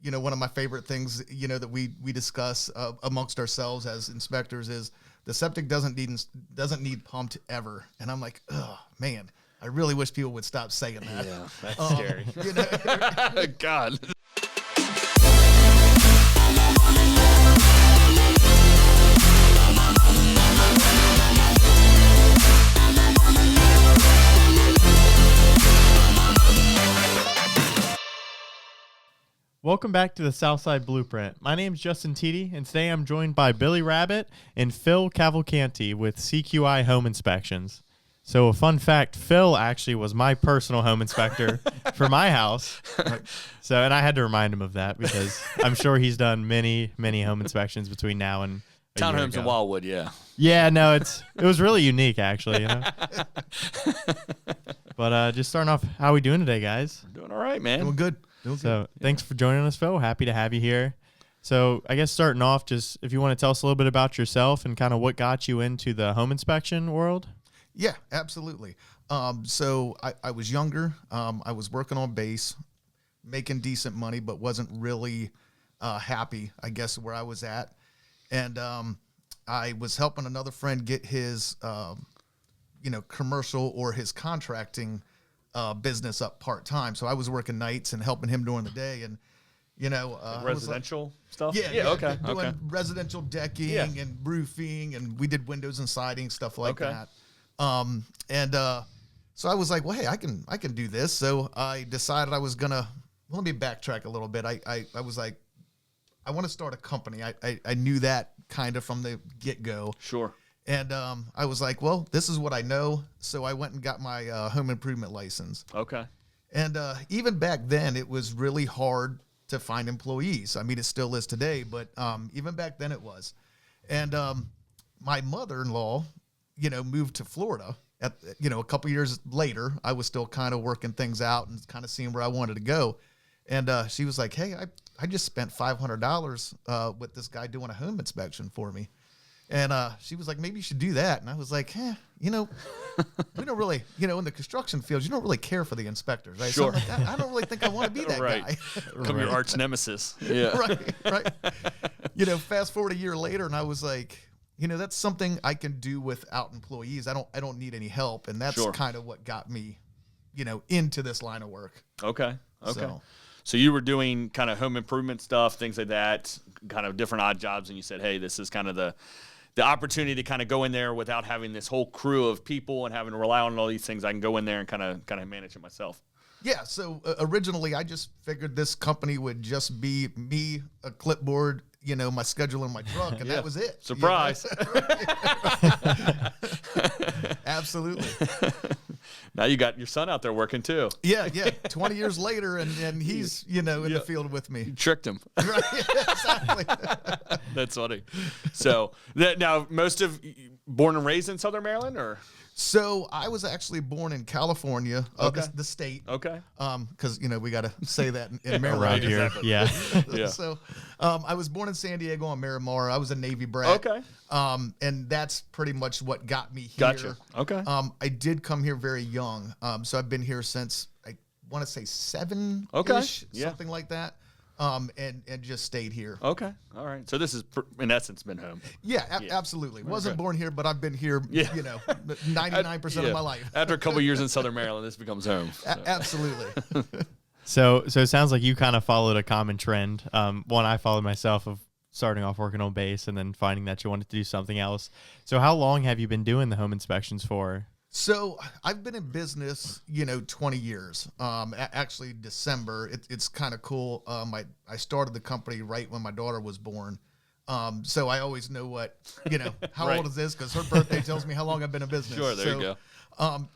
one of my favorite things, that we discuss amongst ourselves as inspectors is the septic doesn't need pumped ever. And I'm like, oh man, I really wish people would stop saying that. Yeah, that's scary. God. Welcome back to the Southside Blueprint. My name is Justin Teedy, and today I'm joined by Billy Rabbit and Phil Cavalcanti with CQI Home Inspections. So a fun fact, Phil actually was my personal home inspector for my house. And I had to remind him of that because I'm sure he's done many, many home inspections between now and a year Townhomes ago. in Wildwood, yeah. Yeah, no, it was really unique actually, But just starting off, how are we doing today, guys? We're doing all right, man. Doing good. Thanks for joining us, Phil. Happy to have you here. So I guess starting off, just if you want to tell us a little bit about yourself and kind of what got you into the home inspection world. Yeah, absolutely. So I was younger. I was working on base, making decent money, but wasn't really happy, I guess, where I was at. And I was helping another friend get his, commercial or his contracting business up part-time. So I was working nights and helping him during the day. And, residential stuff? Yeah. Okay. Doing residential decking and roofing, and we did windows and siding, stuff like that. So I was like, well, hey, I can do this. So I decided I was gonna, let me backtrack a little bit. I was like, I want to start a company. I knew that kind of from the get-go. Sure. And I was like, well, this is what I know. So I went and got my home improvement license. Okay. And even back then, it was really hard to find employees. I mean, it still is today, but even back then it was. And my mother-in-law, moved to Florida. A couple years later, I was still kind of working things out and kind of seeing where I wanted to go. And she was like, hey, I just spent $500 with this guy doing a home inspection for me. And she was like, maybe you should do that. And I was like, we don't really, in the construction fields, you don't really care for the inspectors, right? Sure. So I'm like, I don't really think I want to be that guy. Become your arch nemesis. Yeah. Right. Fast forward a year later, and I was like, that's something I can do without employees. I don't need any help. And that's kind of what got me, into this line of work. Okay. So you were doing kind of home improvement stuff, things like that, kind of different odd jobs, and you said, hey, this is kind of the opportunity to kind of go in there without having this whole crew of people and having to rely on all these things. I can go in there and kind of manage it myself. Yeah. So originally, I just figured this company would just be me, a clipboard, my schedule in my truck, and that was it. Surprise. Absolutely. Now you got your son out there working too. Yeah. 20 years later, and he's, in the field with me. You tricked him. Right, exactly. That's funny. So now born and raised in Southern Maryland, or? So I was actually born in California, the state. Okay. Because, we got to say that in Maryland. Around here. Exactly. Yeah. So I was born in San Diego on Miramar. I was a Navy brat. Okay. And that's pretty much what got me here. Gotcha. Okay. I did come here very young. So I've been here since, I want to say 7-ish, something like that. And just stayed here. Okay. All right. So this is, in essence, been home. Yeah, absolutely. Wasn't born here, but I've been here, 99% of my life. After a couple years in Southern Maryland, this becomes home. So. Absolutely. So it sounds like you kind of followed a common trend. One I followed myself of starting off working on base and then finding that you wanted to do something else. So how long have you been doing the home inspections for? So I've been in business, 20 years. Actually, December. It's kind of cool. I started the company right when my daughter was born. So I always know what, how old is this? Because her birthday tells me how long I've been in business. Sure, there you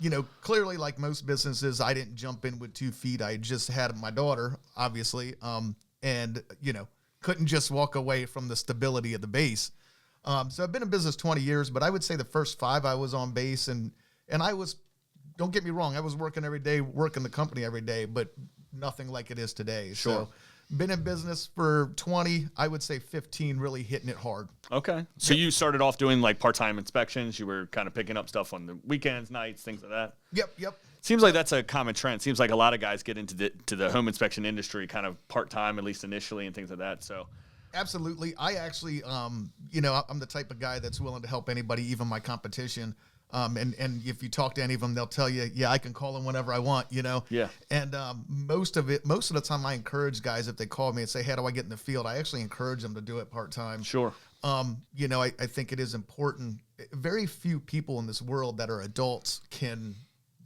go. Clearly, like most businesses, I didn't jump in with 2 feet. I just had my daughter, obviously, and couldn't just walk away from the stability of the base. So I've been in business 20 years, but I would say the first 5 I was on base, and I was, don't get me wrong, I was working every day, working the company every day, but nothing like it is today. Sure. So been in business for 20, I would say 15, really hitting it hard. Okay. So you started off doing like part-time inspections. You were kind of picking up stuff on the weekends, nights, things like that. Yep. Seems like that's a common trend. Seems like a lot of guys get into the home inspection industry kind of part-time, at least initially, and things like that. So, absolutely. I actually, you know, I'm the type of guy that's willing to help anybody, even my competition. And if you talk to any of them, they'll tell you, yeah, I can call them whenever I want, you know? Yeah. And most of the time I encourage guys, if they call me and say, how do I get in the field? I actually encourage them to do it part-time. Sure. You know, I think it is important. Very few people in this world that are adults can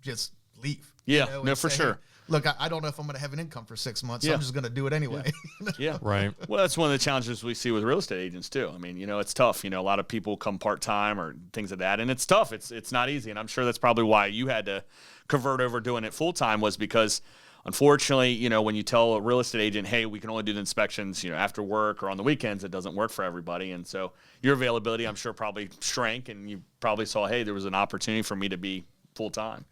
just leave. Yeah, you know, no, and for say, sure. hey, look, I don't know if I'm going to have an income for 6 months, so Yeah. I'm just going to do it anyway. Yeah. Right. Well, that's one of the challenges we see with real estate agents too. I mean, you know, it's tough. You know, a lot of people come part-time or things like that, and it's tough. It's not easy, and I'm sure that's probably why you had to convert over doing it full-time, was because unfortunately, you know, when you tell a real estate agent, hey, we can only do the inspections, you know, after work or on the weekends, it doesn't work for everybody. And so your availability, I'm sure, probably shrank, and you probably saw, hey, there was an opportunity for me to be full-time.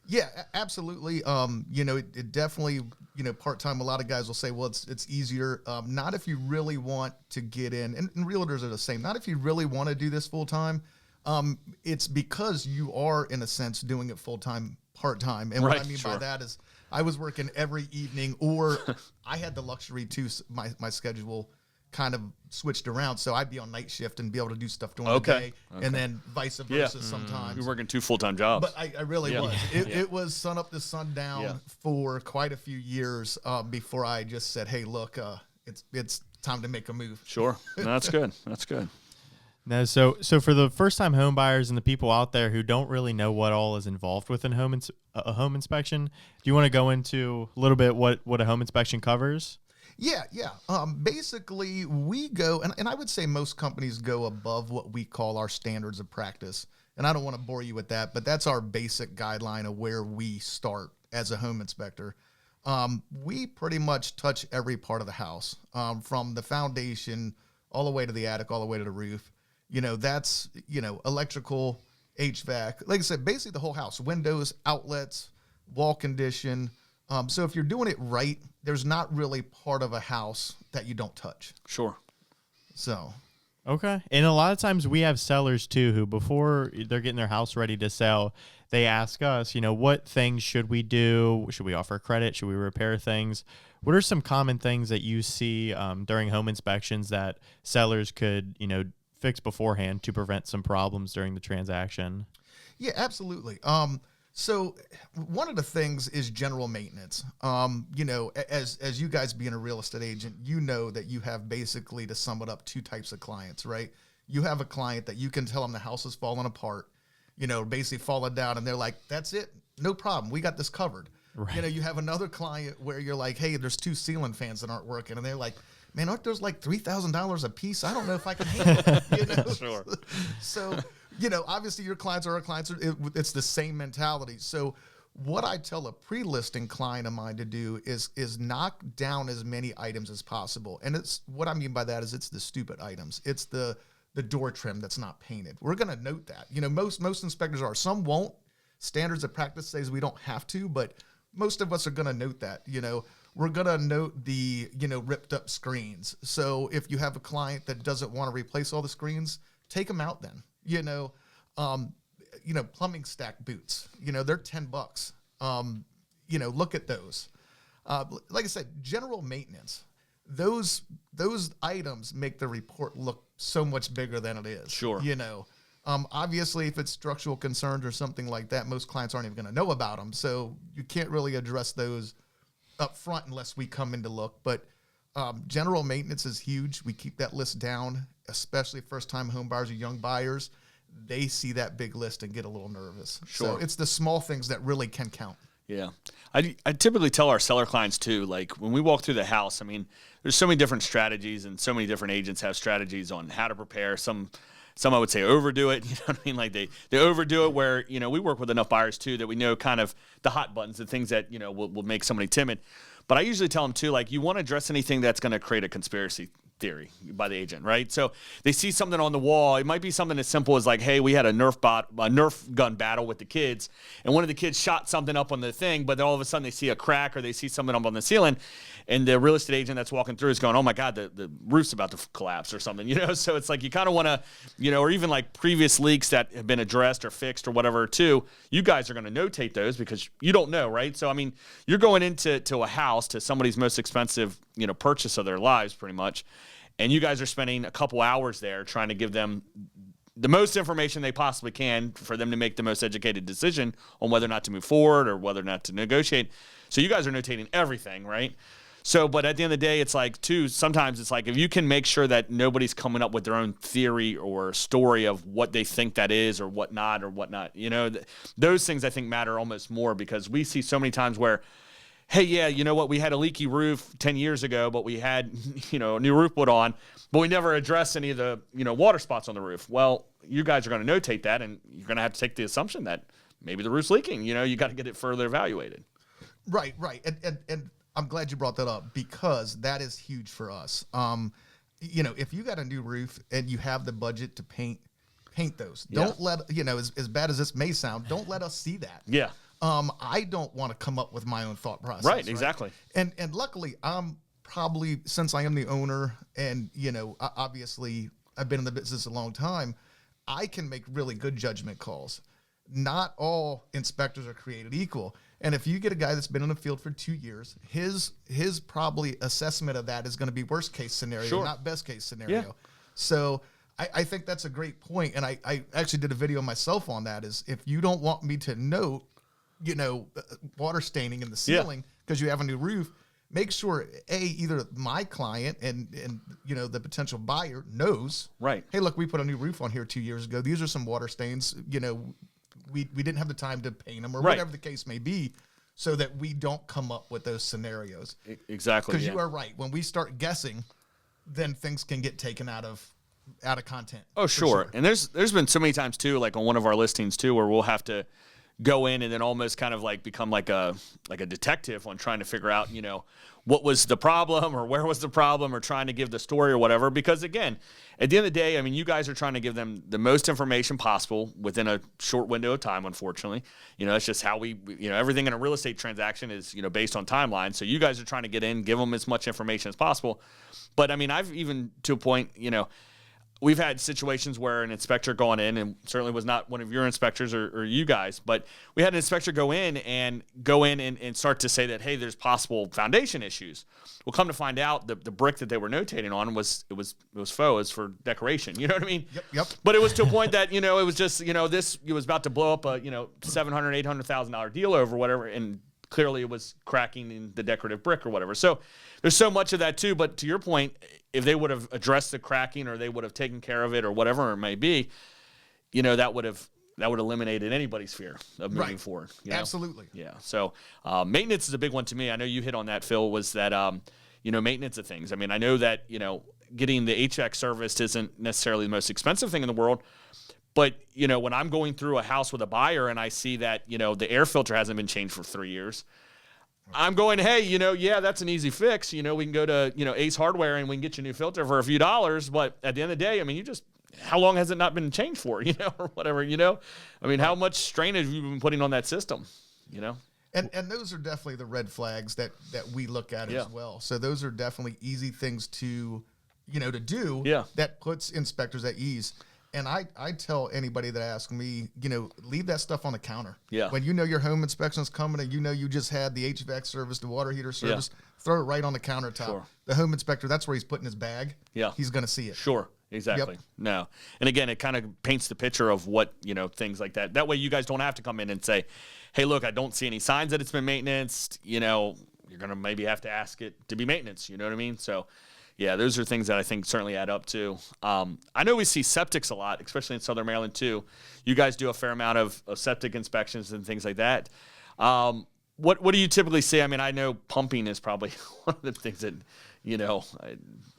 Yeah, absolutely. You know, it definitely, you know, part-time, a lot of guys will say, well, it's easier. Not if you really want to get in, and realtors are the same. Not if you really want to do this full-time. It's because you are, in a sense, doing it full-time, part-time. And Right, what I mean sure. by that is I was working every evening, or I had the luxury to, my schedule kind of switched around, so I'd be on night shift and be able to do stuff during the day, and then vice versa sometimes. You're working 2 full-time jobs. But I really was. It was sun up to sundown Yeah. for quite a few years before I just said, hey, look, it's time to make a move. Sure. No, that's good. That's good. Now, so for the first-time home buyers and the people out there who don't really know what all is involved with a home inspection, do you want to go into a little bit what a home inspection covers? Yeah. Basically, we go, and I would say most companies go above what we call our standards of practice. And I don't want to bore you with that, but that's our basic guideline of where we start as a home inspector. We pretty much touch every part of the house, from the foundation all the way to the attic, all the way to the roof. You know, that's, you know, electrical, HVAC, like I said, basically the whole house, windows, outlets, wall condition. So if you're doing it right, there's not really part of a house that you don't touch. Sure. So. Okay. And a lot of times we have sellers too who, before they're getting their house ready to sell, they ask us, you know, what things should we do? Should we offer credit? Should we repair things? What are some common things that you see during home inspections that sellers could, you know, fix beforehand to prevent some problems during the transaction? Yeah, absolutely. So one of the things is general maintenance. You know, as you guys being a real estate agent, you know that you have, basically, to sum it up, 2 types of clients, right? You have a client that you can tell them the house is falling apart, you know, basically falling down, and they're like, that's it, no problem, we got this covered. Right. You know, you have another client where you're like, hey, there's 2 ceiling fans that aren't working, and they're like, man, aren't those like $3,000 a piece? I don't know if I can handle it. You know? Sure. So, you know, obviously your clients are our clients. It's the same mentality. So what I tell a pre-listing client of mine to do is knock down as many items as possible. And it's, what I mean by that is, it's the stupid items. It's the door trim that's not painted. We're going to note that. You know, most inspectors are. Some won't. Standards of practice says we don't have to, but most of us are going to note that. You know, we're going to note the, you know, ripped up screens. So if you have a client that doesn't want to replace all the screens, take them out then. You know, plumbing stack boots, you know, they're $10. You know, look at those. Like I said, general maintenance, those items make the report look so much bigger than it is. Sure. You know, obviously if it's structural concerns or something like that, most clients aren't even going to know about them. So you can't really address those up front unless we come in to look. But general maintenance is huge. We keep that list down, especially first-time home buyers or young buyers. They see that big list and get a little nervous. Sure. So it's the small things that really can count. Yeah. I typically tell our seller clients too, like when we walk through the house, I mean, there's so many different strategies, and so many different agents have strategies on how to prepare. Some I would say overdo it. You know what I mean? Like they overdo it, where, you know, we work with enough buyers too that we know kind of the hot buttons, the things that, you know, will make somebody timid. But I usually tell them too, like, you want to address anything that's going to create a conspiracy theory by the agent, right? So they see something on the wall. It might be something as simple as like, hey, we had a Nerf gun battle with the kids, and one of the kids shot something up on the thing, but then all of a sudden they see a crack or they see something up on the ceiling, and the real estate agent that's walking through is going, oh my God, the roof's about to collapse or something, you know? So it's like you kind of want to, you know, or even like previous leaks that have been addressed or fixed or whatever too, you guys are going to notate those because you don't know, right? So, I mean, you're going into a house, to somebody's most expensive, you know, purchase of their lives pretty much, and you guys are spending a couple hours there trying to give them the most information they possibly can for them to make the most educated decision on whether or not to move forward or whether or not to negotiate. So you guys are notating everything, right? So, but at the end of the day, it's like, too, sometimes it's like if you can make sure that nobody's coming up with their own theory or story of what they think that is or whatnot, you know, those things I think matter almost more, because we see so many times where, hey, yeah, you know what, we had a leaky roof 10 years ago, but we had, you know, a new roof put on, but we never addressed any of the, you know, water spots on the roof. Well, you guys are going to notate that, and you're going to have to take the assumption that maybe the roof's leaking. You know, you got to get it further evaluated. Right. And I'm glad you brought that up, because that is huge for us. You know, if you got a new roof and you have the budget to paint those. Yeah. Don't let, you know, as bad as this may sound, don't let us see that. Yeah. I don't want to come up with my own thought process. Right, exactly. And luckily, I'm probably, since I am the owner and, you know, obviously I've been in the business a long time, I can make really good judgment calls. Not all inspectors are created equal. And if you get a guy that's been in the field for 2 years, his probably assessment of that is going to be worst case scenario, Sure. not best case scenario. Yeah. So I think that's a great point. And I actually did a video myself on that, is if you don't want me to note, you know, water staining in the ceiling because you have a new roof, make sure, either my client and you know, the potential buyer knows, right, hey, look, we put a new roof on here 2 years ago. These are some water stains. You know, we didn't have the time to paint them, or right, whatever the case may be, so that we don't come up with those scenarios. Exactly. Because you are right. When we start guessing, then things can get taken out of content. Oh, sure. And there's been so many times too, like on one of our listings too, where we'll have to go in and then almost kind of like become like a detective on trying to figure out, you know, what was the problem or where was the problem, or trying to give the story or whatever. Because again, at the end of the day, I mean, you guys are trying to give them the most information possible within a short window of time, unfortunately. You know, that's just how we, you know, everything in a real estate transaction is, you know, based on timeline. So you guys are trying to get in, give them as much information as possible. But I mean, I've even, to a point, you know, we've had situations where an inspector gone in, and certainly was not one of your inspectors or you guys, but we had an inspector go in and start to say that, hey, there's possible foundation issues. Well, come to find out, the brick that they were notating on was faux. It was for decoration. You know what I mean? Yep. But it was to a point that, you know, it was just, you know, it was about to blow up a, you know, $700,000, $800,000 deal over whatever, and clearly it was cracking in the decorative brick or whatever. So there's so much of that too. But to your point, if they would have addressed the cracking, or they would have taken care of it, or whatever it may be, you know, that would have eliminated anybody's fear of moving forward. You know? Absolutely. Yeah. So maintenance is a big one to me. I know you hit on that, Phil, was that, you know, maintenance of things. I mean, I know that, you know, getting the HVAC serviced isn't necessarily the most expensive thing in the world. But, you know, when I'm going through a house with a buyer and I see that, you know, the air filter hasn't been changed for 3 years, I'm going, hey, you know, yeah, that's an easy fix. You know, we can go to, you know, Ace Hardware and we can get you a new filter for a few dollars. But at the end of the day, I mean, how long has it not been changed for, you know, or whatever, you know? I mean, how much strain have you been putting on that system, you know? And those are definitely the red flags that we look at as well. So those are definitely easy things to, you know, to do that puts inspectors at ease. And I tell anybody that asks me, you know, leave that stuff on the counter. Yeah. When you know your home inspection's coming and you know you just had the HVAC service, the water heater service, throw it right on the countertop. Sure. The home inspector, that's where he's putting his bag. Yeah. He's going to see it. Sure. Exactly. Yep. No. And again, it kind of paints the picture of what, you know, things like that. That way you guys don't have to come in and say, hey, look, I don't see any signs that it's been maintenanced. You know, you're going to maybe have to ask it to be maintenance. You know what I mean? So, yeah, those are things that I think certainly add up to. I know we see septics a lot, especially in Southern Maryland too. You guys do a fair amount of septic inspections and things like that. What do you typically see? I mean, I know pumping is probably one of the things that, you know,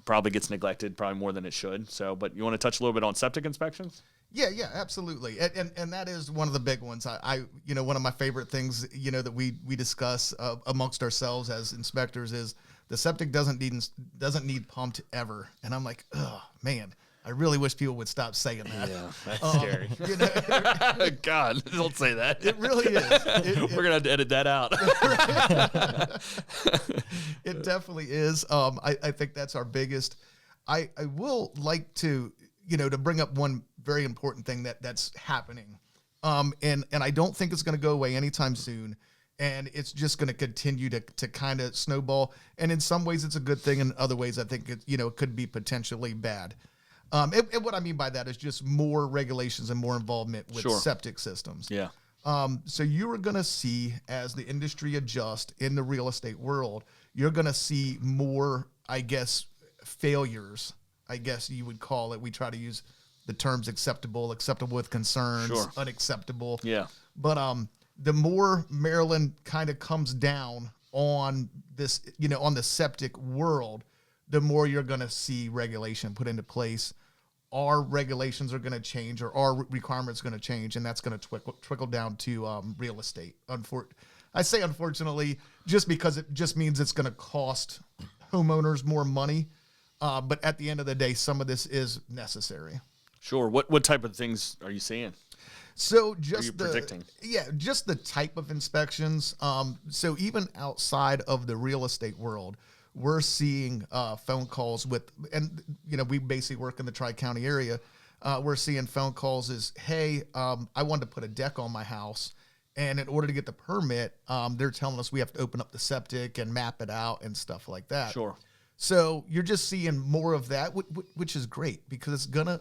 probably gets neglected probably more than it should. So, but you want to touch a little bit on septic inspections? Yeah, absolutely. And that is one of the big ones. I you know, one of my favorite things, you know, that we discuss amongst ourselves as inspectors is The septic doesn't need pumped ever. And I'm like, oh man, I really wish people would stop saying that. Yeah, that's scary. You know, God, don't say that. it really is. We're gonna have to edit that out. It definitely is. I think that's our biggest. I will like to, to bring up one very important thing that's happening. And I don't think it's going to go away anytime soon. And it's just going to continue to kind of snowball. And in some ways it's a good thing. In other ways, I think it could be potentially bad. And what I mean by that is just more regulations and more involvement with septic systems. Yeah. So you are going to see, as the industry adjusts in the real estate world, you're going to see more, I guess, failures, I guess you would call it. We try to use the terms acceptable with concerns, unacceptable. Yeah. But the more Maryland kind of comes down on this, on the septic world, the more you're going to see regulation put into place. Our regulations are going to change, or our requirements are going to change, and that's going to trickle down to real estate. I say unfortunately, just because it just means it's going to cost homeowners more money. But at the end of the day, some of this is necessary. Sure. What type of things are you seeing? So predicting? Just the type of inspections. So even outside of the real estate world, we're seeing phone calls we basically work in the Tri-County area. We're seeing phone calls hey, I wanted to put a deck on my house. And in order to get the permit, they're telling us we have to open up the septic and map it out and stuff like that. Sure. So you're just seeing more of that, which is great, because it's gonna,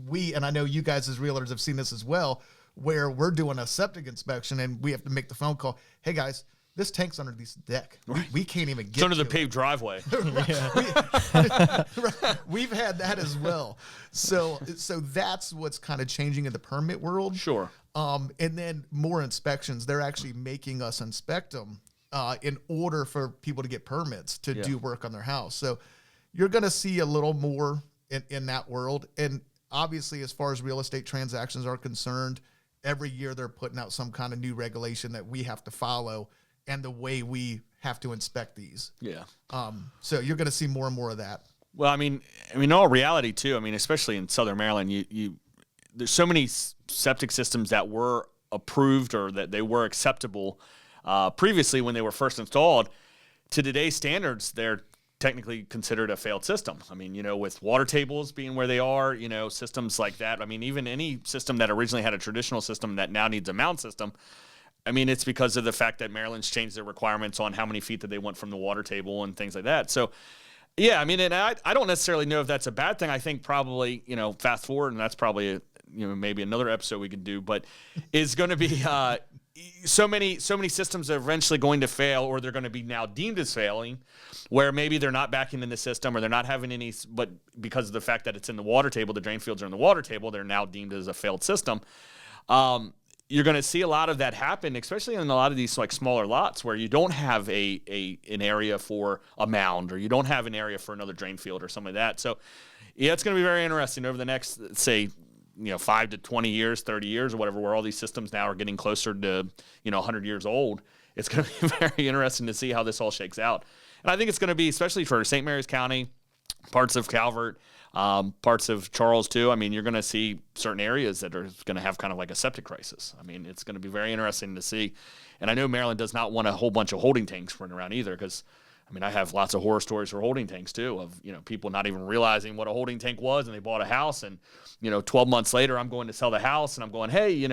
we and I know you guys as realtors have seen this as well, where we're doing a septic inspection and we have to make the phone call. Hey guys, this tank's under this deck. We can't even get it's under the paved driveway. We've had that as well. So that's what's kind of changing in the permit world. Sure. And then more inspections. They're actually making us inspect them in order for people to get permits to do work on their house. So you're going to see a little more in that world. And obviously, as far as real estate transactions are concerned, every year they're putting out some kind of new regulation that we have to follow, and the way we have to inspect these. Yeah. So you're going to see more and more of that. Well, I mean, in all reality too, I mean, especially in Southern Maryland, there's so many septic systems that were approved or that they were acceptable previously when they were first installed. To today's standards, they're technically considered a failed system. I mean, with water tables being where they are, systems like that. I mean, even any system that originally had a traditional system that now needs a mound system, I mean, it's because of the fact that Maryland's changed their requirements on how many feet that they want from the water table and things like that. So, yeah, I mean, and I don't necessarily know if that's a bad thing. I think probably, fast forward, and that's probably, maybe another episode we could do, but is going to be so many systems are eventually going to fail, or they're going to be now deemed as failing, where maybe they're not backing in the system, or they're not having any, but because of the fact that it's in the water table, the drain fields are in the water table, they're now deemed as a failed system. You're going to see a lot of that happen, especially in a lot of these like smaller lots where you don't have an area for a mound, or you don't have an area for another drain field or something like that. So, yeah, it's going to be very interesting over the next, say, 5 to 20 years, 30 years or whatever, where all these systems now are getting closer to, 100 years old. It's going to be very interesting to see how this all shakes out. And I think it's going to be, especially for St. Mary's County, parts of Calvert, parts of Charles too. I mean, you're going to see certain areas that are going to have kind of like a septic crisis. I mean, it's going to be very interesting to see. And I know Maryland does not want a whole bunch of holding tanks running around either, because I mean, I have lots of horror stories for holding tanks too, of, people not even realizing what a holding tank was, and they bought a house, and, 12 months later I'm going to sell the house, and I'm going, hey, you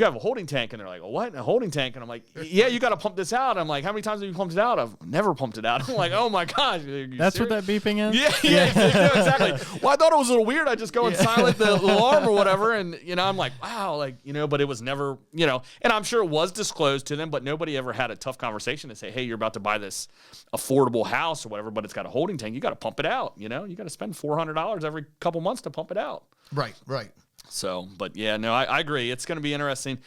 have a holding tank. And they're like, what? A holding tank? And I'm like, yeah, you got to pump this out. I'm like, how many times have you pumped it out? I've never pumped it out. I'm like, oh my gosh. That's serious? What that beeping is? Yeah, exactly. Well, I thought it was a little weird. I just go and silent the alarm or whatever. And, I'm like, wow, but it was never, and I'm sure it was disclosed to them, but nobody ever had a tough conversation to say, hey, you're about to buy this affordable house or whatever, but it's got a holding tank. You got to pump it out. You got to spend $400 every couple months to pump it out. Right. So, but yeah, no, I agree. It's going to be interesting.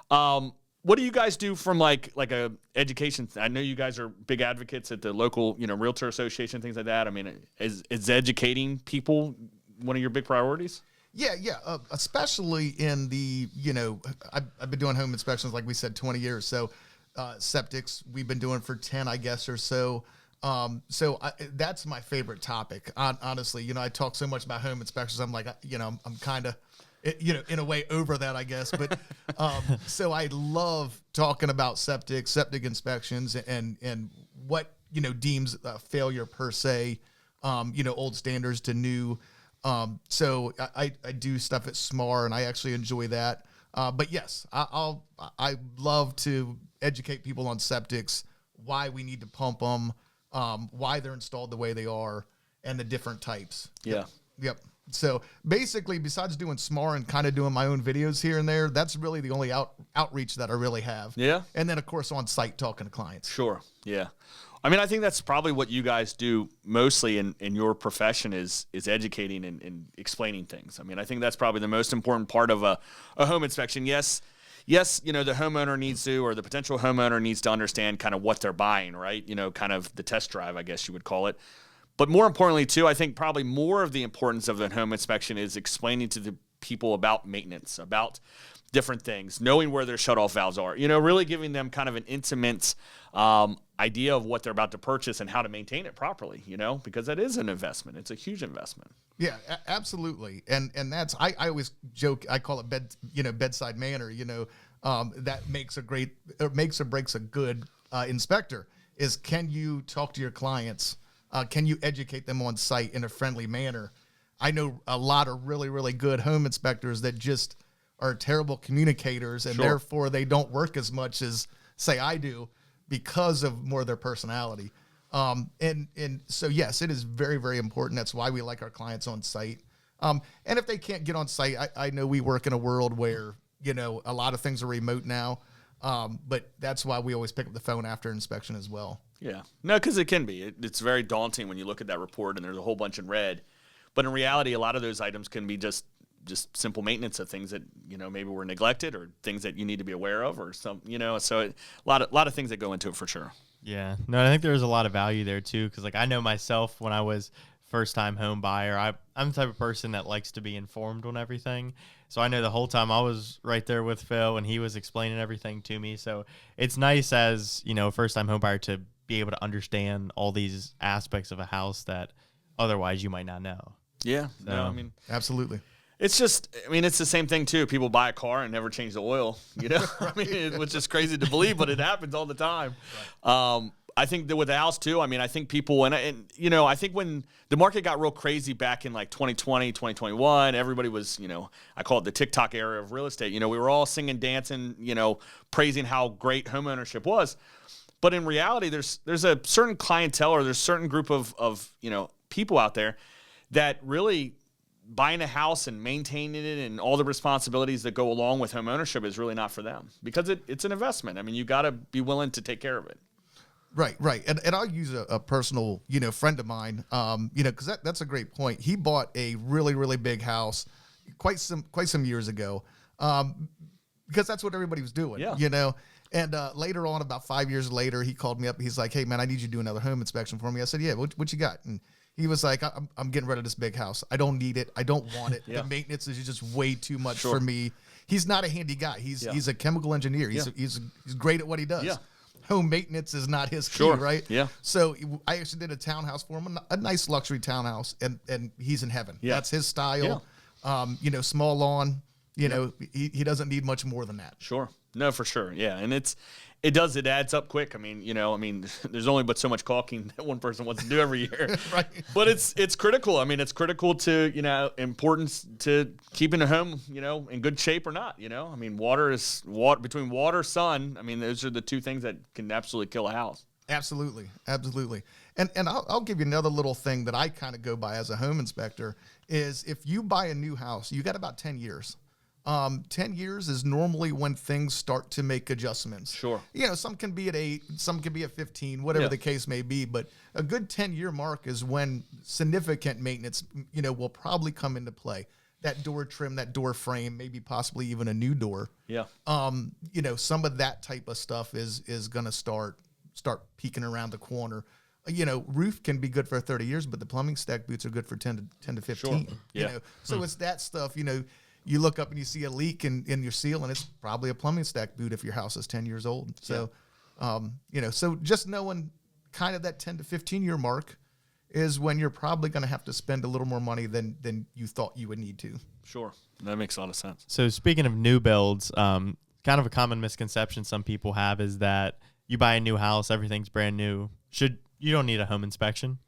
What do you guys do from like a education? I know you guys are big advocates at the local, realtor association, things like that. I mean, is educating people one of your big priorities? Yeah. Especially in the, I've been doing home inspections, like we said, 20 years. So septics we've been doing for 10, I guess, or so. That's my favorite topic. Honestly, I talk so much about home inspections. I'm like, I'm kind of, in a way over that, I guess. But so I love talking about septic inspections and what, deems a failure per se, old standards to new. So I do stuff at SMAR and I actually enjoy that. But yes, I love to educate people on septics, why we need to pump them, why they're installed the way they are, and the different types. Yeah. Yep. So basically, besides doing SMAR and kind of doing my own videos here and there, that's really the only outreach that I really have. Yeah. And then, of course, on site talking to clients. Sure. Yeah. I mean, I think that's probably what you guys do mostly in your profession is educating and explaining things. I mean, I think that's probably the most important part of a home inspection. Yes, the homeowner needs to, or the potential homeowner needs to understand kind of what they're buying, right? Kind of the test drive, I guess you would call it. But more importantly, too, I think probably more of the importance of a home inspection is explaining to the people about maintenance, about different things, knowing where their shutoff valves are, really giving them kind of an intimate idea of what they're about to purchase and how to maintain it properly, because that is an investment. It's a huge investment. Yeah, absolutely. And that's, I always joke, I call it bedside manner, that makes or breaks a good inspector is, can you talk to your clients? Can you educate them on site in a friendly manner? I know a lot of really, really good home inspectors that just are terrible communicators, and therefore they don't work as much as, say, I do because of more of their personality. And so, yes, it is very, very important. That's why we like our clients on site. And if they can't get on site, I know we work in a world where, a lot of things are remote now. But that's why we always pick up the phone after inspection as well. Yeah. No, because it can be. It's very daunting when you look at that report and there's a whole bunch in red. But in reality, a lot of those items can be just simple maintenance of things that, maybe were neglected or things that you need to be aware of or some, so a lot of things that go into it for sure. Yeah. No, I think there's a lot of value there too. Cause I know myself when I was first time home buyer, I'm the type of person that likes to be informed on everything. So I know the whole time I was right there with Phil and he was explaining everything to me. So it's nice as, a first time home buyer to be able to understand all these aspects of a house that otherwise you might not know. Yeah. So, no, I mean, absolutely. It's just, it's the same thing too. People buy a car and never change the oil, which is crazy to believe, but it happens all the time. Right. I think that with the house too, I think people, and I think when the market got real crazy back in like 2020, 2021, everybody was, I call it the TikTok era of real estate. We were all singing, dancing, praising how great homeownership was. But in reality, there's a certain clientele or there's a certain group of people out there that really buying a house and maintaining it and all the responsibilities that go along with home ownership is really not for them because it's an investment. You got to be willing to take care of it. Right. And I'll use a personal, friend of mine, because that's a great point. He bought a really, really big house quite some years ago, because that's what everybody was doing, And later on, about 5 years later, he called me up. He's like, "Hey, man, I need you to do another home inspection for me." I said, "Yeah, what you got?" And he was like, I'm getting rid of this big house. I don't need it. I don't want it. The maintenance is just way too much for me. He's not a handy guy. He's a chemical engineer. He's great at what he does. Yeah. Home maintenance is not his key, right? Yeah. So I actually did a townhouse for him, a nice luxury townhouse, and he's in heaven. Yeah. That's his style. Yeah. Small lawn. He doesn't need much more than that. Sure. No, for sure. Yeah. And it adds up quick. There's only but so much caulking that one person wants to do every year. Right. But it's critical. It's critical to, importance to keeping a home, in good shape or not, water, between water, sun. Those are the two things that can absolutely kill a house. Absolutely. And I'll give you another little thing that I kind of go by as a home inspector is if you buy a new house, you got about 10 years. 10 years is normally when things start to make adjustments. Sure. Some can be at 8, some can be at 15, whatever the case may be. But a good 10-year mark is when significant maintenance, will probably come into play. That door trim, that door frame, maybe possibly even a new door. Yeah. Some of that type of stuff is going to start peeking around the corner. Roof can be good for 30 years, but the plumbing stack boots are good for 10 to 15. Sure. Yeah. So it's that stuff, you look up and you see a leak in your seal, and it's probably a plumbing stack boot if your house is 10 years old. So, So just knowing kind of that 10 to 15 year mark is when you're probably going to have to spend a little more money than you thought you would need to. Sure. That makes a lot of sense. So speaking of new builds, kind of a common misconception some people have is that you buy a new house, everything's brand new. You don't need a home inspection?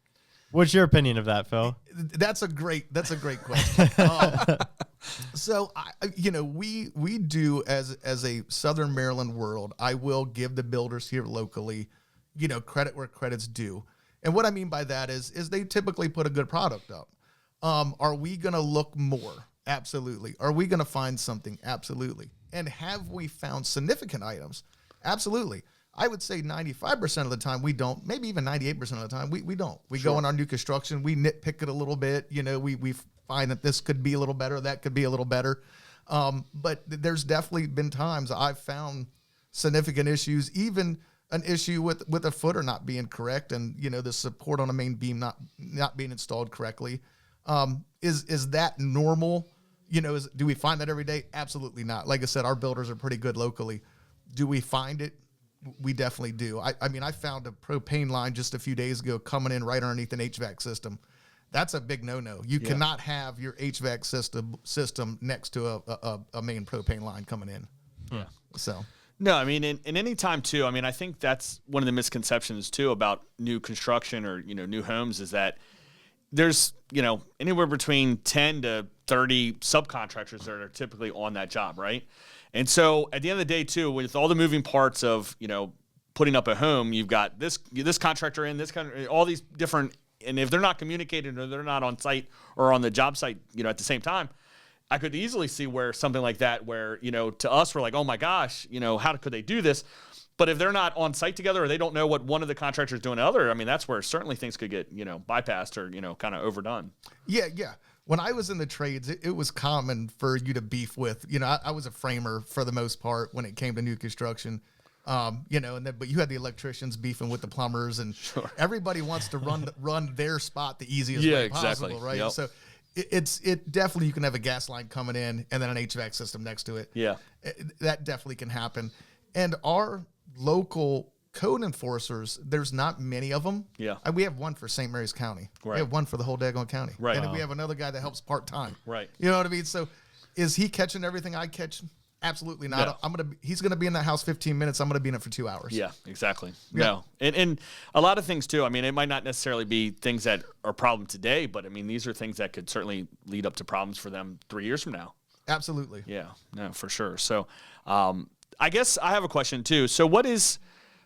What's your opinion of that, Phil? That's a great question. So we do as a Southern Maryland world, I will give the builders here locally, credit where credit's due. And what I mean by that is they typically put a good product up. Are we going to look more? Absolutely. Are we going to find something? Absolutely. And have we found significant items? Absolutely. I would say 95% of the time we don't, maybe even 98% of the time we don't. We go on our new construction, we nitpick it a little bit. We find that this could be a little better, that could be a little better. But there's definitely been times I've found significant issues, even an issue with a footer not being correct and, the support on a main beam not being installed correctly. Is that normal? Do we find that every day? Absolutely not. Like I said, our builders are pretty good locally. Do we find it? We definitely do. I found a propane line just a few days ago coming in right underneath an HVAC system. That's a big no-no. You cannot have your HVAC system next to a main propane line coming in. Yeah. So. No, in any time too. I think that's one of the misconceptions too about new construction or, new homes is that there's, anywhere between 10 to 30 subcontractors that are typically on that job, right? And so at the end of the day too, with all the moving parts of, putting up a home, you've got this contractor in, all these different, and if they're not communicating or they're not on site or on the job site, at the same time, I could easily see where something like that, where, to us, we're like, oh my gosh, how could they do this? But if they're not on site together or they don't know what one of the contractors is doing to the other, that's where certainly things could get, bypassed or, kind of overdone. Yeah. When I was in the trades, it was common for you to beef with, I was a framer for the most part when it came to new construction, but you had the electricians beefing with the plumbers and everybody wants to run their spot the easiest way possible, right? Yep. So it definitely, you can have a gas line coming in and then an HVAC system next to it. Yeah. That definitely can happen. And our local code enforcers, there's not many of them. Yeah. We have one for St. Mary's County. Right. We have one for the whole daggone county. Right. And then we have another guy that helps part-time. Right. You know what I mean? So is he catching everything I catch? Absolutely not. No. He's going to be in that house 15 minutes. I'm going to be in it for 2 hours. Yeah, exactly. Yeah. No. And a lot of things too. It might not necessarily be things that are a problem today, but these are things that could certainly lead up to problems for them 3 years from now. Absolutely. Yeah, no, for sure. So, I guess I have a question too. So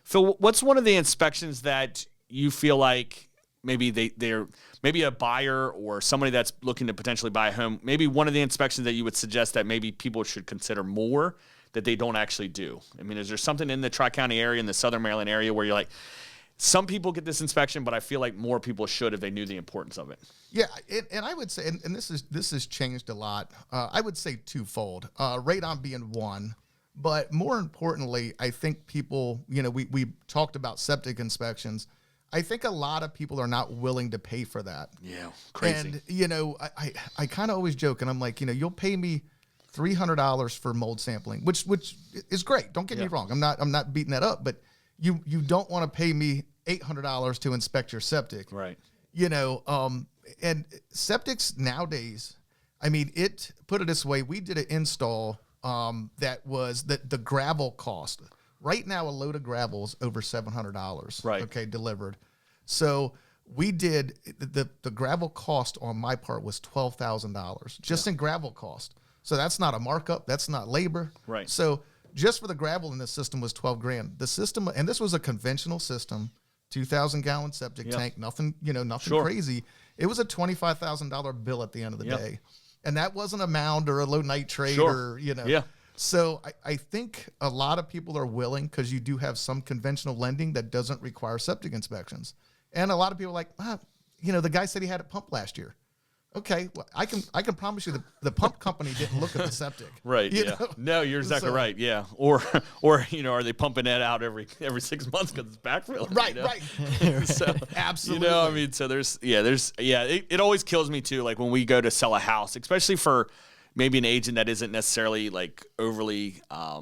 Phil, what's one of the inspections that you feel like maybe they're maybe a buyer or somebody that's looking to potentially buy a home, maybe one of the inspections that you would suggest that maybe people should consider more that they don't actually do? Is there something in the Tri-County area, in the Southern Maryland area where you're like, some people get this inspection, but I feel like more people should if they knew the importance of it? Yeah, and I would say, and this has changed a lot. I would say twofold. Radon being one. But more importantly, I think people, we talked about septic inspections. I think a lot of people are not willing to pay for that. Yeah, crazy. And, I kind of always joke, and I'm like, you'll pay me $300 for mold sampling, which is great. Don't get me wrong. I'm not beating that up, but you don't want to pay me $800 to inspect your septic. Right. And septics nowadays, put it this way, we did an install that was the gravel cost. Right now, a load of gravel is over $700. Right. Okay, delivered. So we did the gravel cost on my part was $12,000 just in gravel cost. So that's not a markup. That's not labor. Right. So just for the gravel in the system was $12,000. The system, and this was a conventional system, 2,000-gallon septic tank. Nothing, nothing crazy. It was a $25,000 bill at the end of the day. And that wasn't a mound or a low nitrate or, Yeah. So I think a lot of people are willing because you do have some conventional lending that doesn't require septic inspections. And a lot of people are like, the guy said he had it pumped last year. Okay, well, I can promise you the pump company didn't look at the septic. Right. You Yeah. know? No, you're exactly right. Yeah. Or are they pumping that out every 6 months because it's backfilling? Right. Right. So Absolutely. So it always kills me too. Like when we go to sell a house, especially for maybe an agent that isn't necessarily like overly, I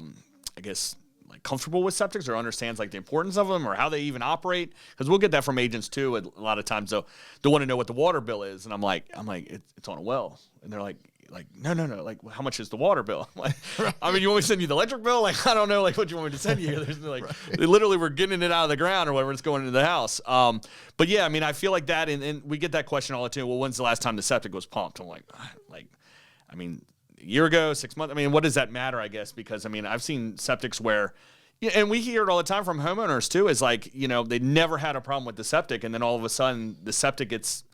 guess, like comfortable with septics or understands like the importance of them or how they even operate. Because we'll get that from agents too. A lot of times they'll want to know what the water bill is, and I'm like, it's on a well, and they're like, no, like, how much is the water bill? I'm like, I mean, you want me to send you the electric bill? Like, I don't know, like, what you want me to send you? There's like, they literally were getting it out of the ground or whatever, it's going into the house. But yeah, I mean, I feel like that, and we get that question all the time. Well, when's the last time the septic was pumped? I'm like, I mean, a year ago, 6 months. I mean, what does that matter? I guess because I mean, I've seen septics where. Yeah, and we hear it all the time from homeowners too. Is like, they never had a problem with the septic, and then all of a sudden the septic gets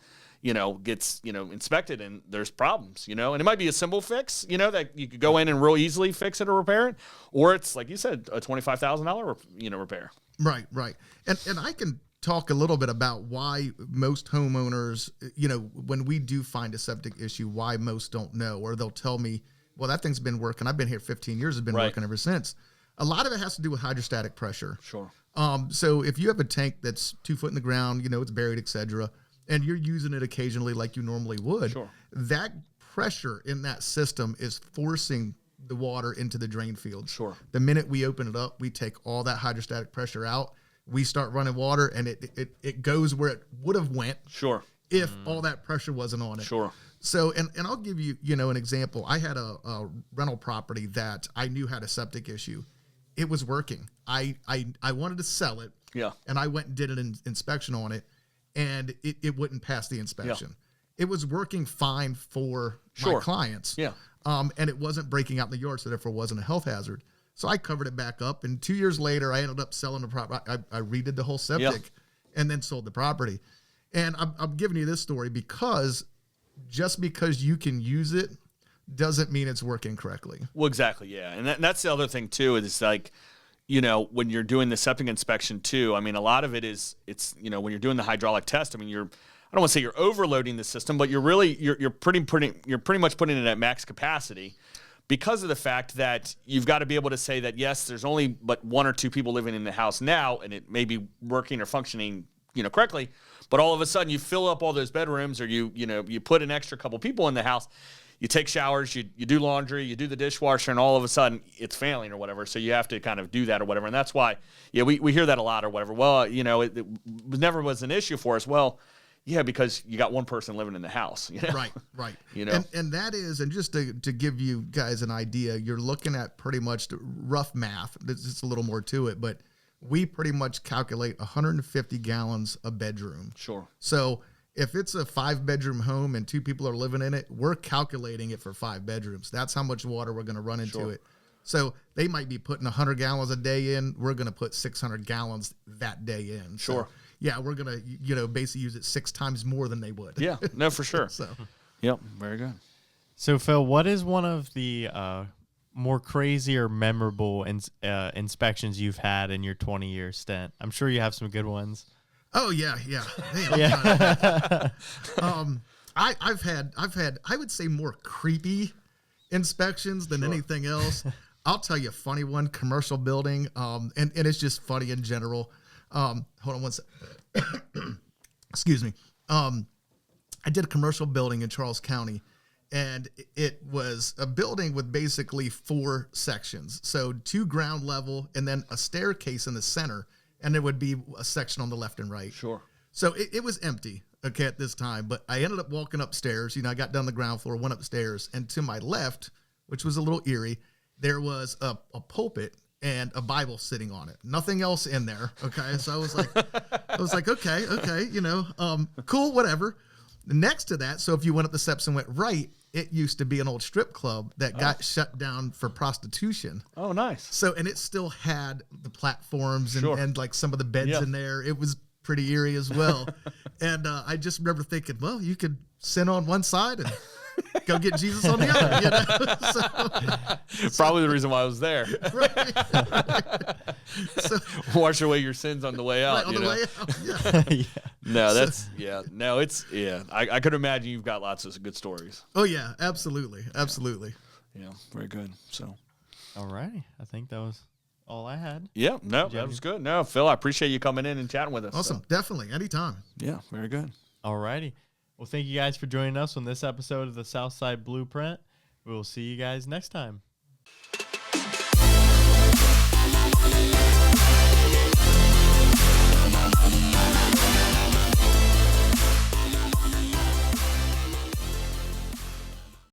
inspected and there's problems, and it might be a simple fix, that you could go in and real easily fix it or repair it, or it's like you said, a $25,000, repair. Right. And I can talk a little bit about why most homeowners, when we do find a septic issue, why most don't know, or they'll tell me, well, that thing's been working. I've been here 15 years. It's been working ever since. A lot of it has to do with hydrostatic pressure. Sure. So if you have a tank that's 2 foot in the ground, it's buried, etc., and you're using it occasionally like you normally would, sure, that pressure in that system is forcing the water into the drain field. Sure. The minute we open it up, we take all that hydrostatic pressure out. We start running water, and it goes where it would have went. Sure. If all that pressure wasn't on it. Sure. So, and I'll give you, an example. I had a rental property that I knew had a septic issue. It was working. I wanted to sell it. Yeah. And I went and did an inspection on it, and it wouldn't pass the inspection. Yeah. It was working fine for my clients. Yeah. And it wasn't breaking out in the yard, so therefore it wasn't a health hazard. So I covered it back up, and 2 years later, I ended up selling the property. I redid the whole septic and then sold the property. And I'm giving you this story because just because you can use it doesn't mean it's working correctly. Well, exactly, yeah. And that's the other thing, too, is like, when you're doing the septic inspection, too, I mean, a lot of it is, when you're doing the hydraulic test, I mean, I don't want to say you're overloading the system, but you're pretty much putting it at max capacity because of the fact that you've got to be able to say that, yes, there's only but one or two people living in the house now, and it may be working or functioning, correctly, but all of a sudden you fill up all those bedrooms, or you put an extra couple people in the house, you take showers, you do laundry, you do the dishwasher, and all of a sudden it's failing or whatever. So you have to kind of do that or whatever. And that's why, we hear that a lot or whatever. Well, it never was an issue for us. Well, yeah, because you got one person living in the house. Right. And that is, and just to give you guys an idea, you're looking at pretty much the rough math. There's just a little more to it, but we pretty much calculate 150 gallons a bedroom. Sure. So if it's a 5-bedroom home and 2 people are living in it, we're calculating it for 5 bedrooms. That's how much water we're going to run into it. So they might be putting 100 gallons a day in. We're going to put 600 gallons that day in. Sure. So, yeah, we're going to, basically use it 6 times more than they would. Yeah, no, for sure. So, yep, very good. So, Phil, what is one of the more crazy or memorable inspections you've had in your 20-year stint? I'm sure you have some good ones. Oh yeah. Man, yeah. I've had I would say more creepy inspections than anything else. I'll tell you a funny one. Commercial building, and it's just funny in general. Hold on one second. Excuse me. I did a commercial building in Charles County, and it was a building with basically 4 sections. So 2 ground level and then a staircase in the center, and there would be a section on the left and right. Sure. So it was empty, okay, at this time, but I ended up walking upstairs. I got down the ground floor, went upstairs, and to my left, which was a little eerie, there was a pulpit and a Bible sitting on it. Nothing else in there. Okay. So I was like, okay, cool, whatever. Next to that, so if you went up the steps and went right, it used to be an old strip club that got shut down for prostitution. Oh, nice. So, and it still had the platforms and like some of the beds in there. It was pretty eerie as well. And I just remember thinking, well, you could sin on one side and go get Jesus on the other, Probably the reason why I was there. Right. So, wash away your sins on the way out. Right, on the way out, yeah. No, that's, No, it's, I could imagine you've got lots of good stories. Oh, yeah, absolutely. Yeah, very good. So, all righty. I think that was all I had. Yeah, no, that was good. No, Phil, I appreciate you coming in and chatting with us. Awesome. Definitely. Anytime. Yeah, very good. All righty. Well, thank you guys for joining us on this episode of the Southside Blueprint. We will see you guys next time.